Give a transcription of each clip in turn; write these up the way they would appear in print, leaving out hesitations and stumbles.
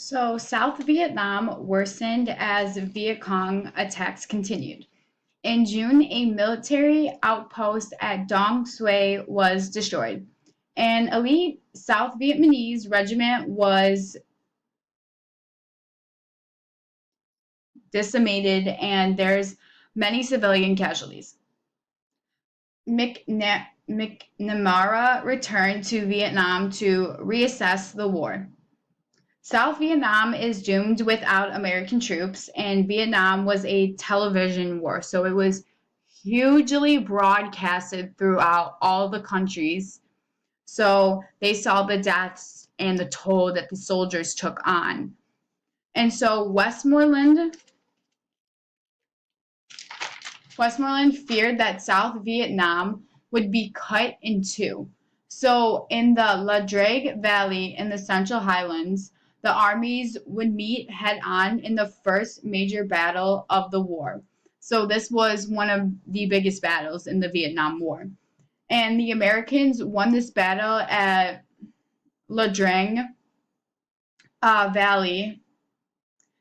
So South Vietnam worsened as Viet Cong attacks continued. In June, a military outpost at Dong Xuay was destroyed. An elite South Vietnamese regiment was decimated, and there's many civilian casualties. McNamara returned to Vietnam to reassess the war. South Vietnam is doomed without American troops, and Vietnam was a television war, so it was hugely broadcasted throughout all the countries. So they saw the deaths and the toll that the soldiers took on. And so Westmoreland feared that South Vietnam would be cut in two. So, in the La Drague Valley in the Central Highlands, the armies would meet head on in the first major battle of the war. So, this was one of the biggest battles in the Vietnam War. And the Americans won this battle at La Drague Valley,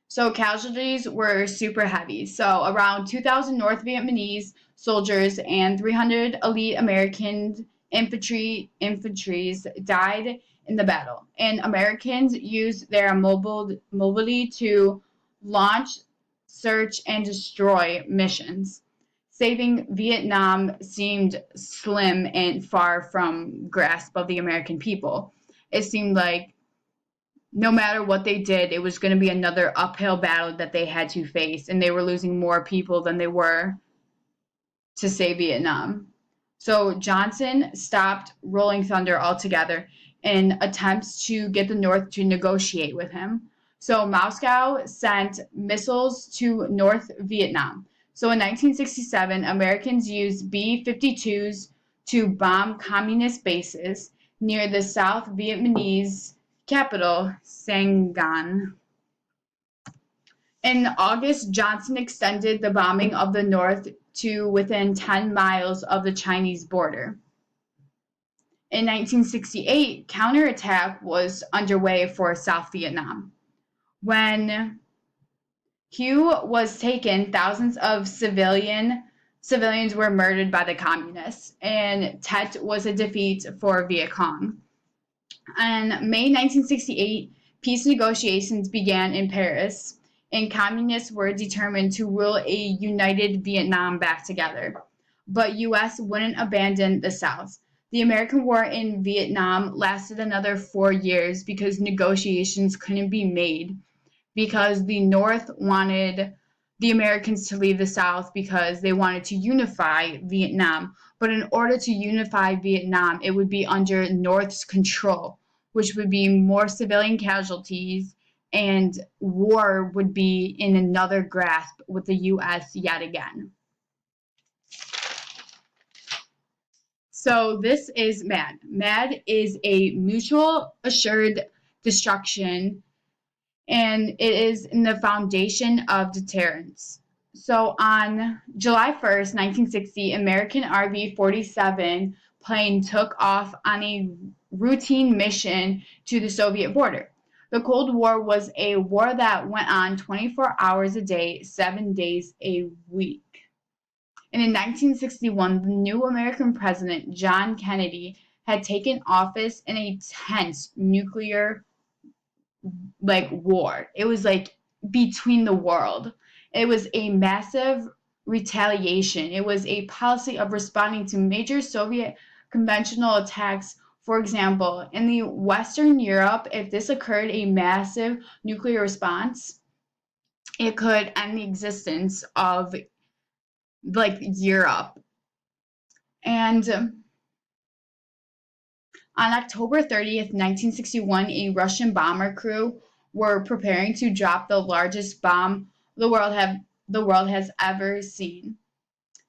so casualties were super heavy. So around 2,000 North Vietnamese soldiers and 300 elite American infantries died in the battle. And Americans used their mobility to launch, search, and destroy missions. Saving Vietnam seemed slim and far from grasp of the American people. It seemed like no matter what they did, it was going to be another uphill battle that they had to face, and they were losing more people than they were to save Vietnam. So Johnson stopped Rolling Thunder altogether in attempts to get the North to negotiate with him. So Moscow sent missiles to North Vietnam. So in 1967, Americans used B 52s to bomb communist bases near the South Vietnamese capital, Saigon. In August, Johnson extended the bombing of the North to within 10 miles of the Chinese border. In 1968, counterattack was underway for South Vietnam. When Hue was taken, thousands of civilians were murdered by the communists, and Tet was a defeat for Viet Cong. In May 1968, peace negotiations began in Paris, and communists were determined to rule a united Vietnam back together. But U.S. wouldn't abandon the South. The American war in Vietnam lasted another 4 years because negotiations couldn't be made because the North wanted the Americans to leave the South because they wanted to unify Vietnam. But in order to unify Vietnam, it would be under North's control, which would be more civilian casualties, and war would be in another grasp with the U.S. yet again. So this is MAD. MAD is a mutual assured destruction, and it is in the foundation of deterrence. So on July 1st, 1960, American RB-47 plane took off on a routine mission to the Soviet border. The Cold War was a war that went on 24 hours a day, 7 days a week. And in 1961, the new American president, John Kennedy, had taken office in a tense nuclear war. It was like between the world. It was a massive retaliation. It was a policy of responding to major Soviet conventional attacks. For example, in the Western Europe, if this occurred a massive nuclear response, it could end the existence of Europe. And on October 30th, 1961, a Russian bomber crew were preparing to drop the largest bomb the world has ever seen.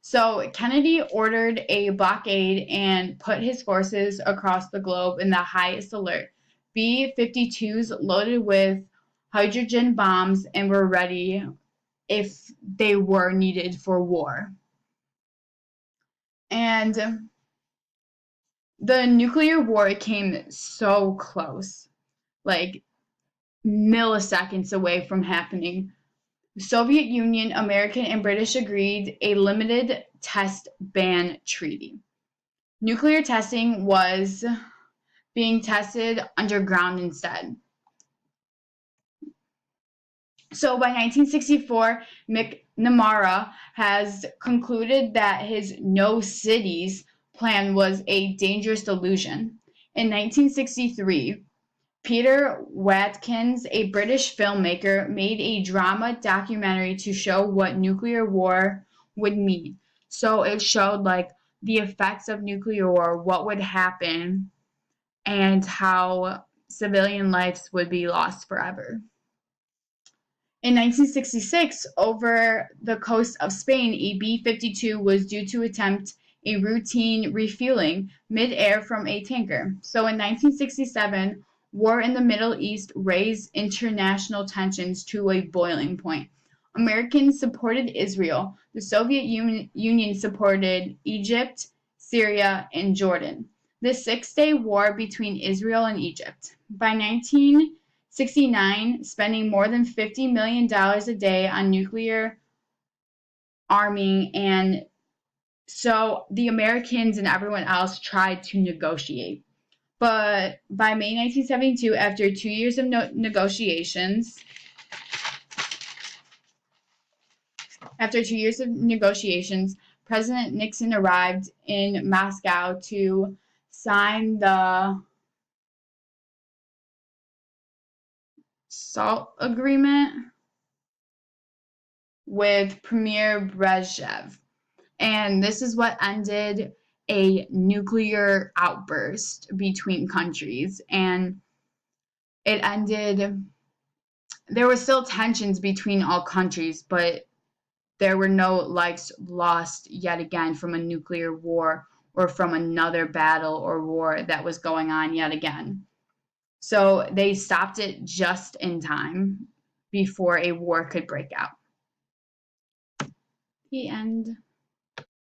So Kennedy ordered a blockade and put his forces across the globe in the highest alert. B-52s loaded with hydrogen bombs and were ready if they were needed for war. And the nuclear war came so close. Like, milliseconds away from happening. The Soviet Union, American, and British agreed a limited test ban treaty. Nuclear testing was being tested underground instead. So by 1964, McNamara has concluded that his no cities plan was a dangerous delusion. In 1963, Peter Watkins, a British filmmaker, made a drama documentary to show what nuclear war would mean. So it showed like the effects of nuclear war, what would happen, and how civilian lives would be lost forever. In 1966, over the coast of Spain, a B-52 was due to attempt a routine refueling mid-air from a tanker. So in 1967, war in the Middle East raised international tensions to a boiling point. Americans supported Israel. The Soviet Union supported Egypt, Syria, and Jordan. The Six-Day War between Israel and Egypt. By 1969, spending more than $50 million a day on nuclear arming, and so the Americans and everyone else tried to negotiate. But by May 1972, after 2 years of negotiations, President Nixon arrived in Moscow to sign the SALT agreement with Premier Brezhnev. And this is what ended a nuclear outburst between countries. And it ended, there were still tensions between all countries, but there were no lives lost yet again from a nuclear war or from another battle or war that was going on yet again. So they stopped it just in time before a war could break out. The end.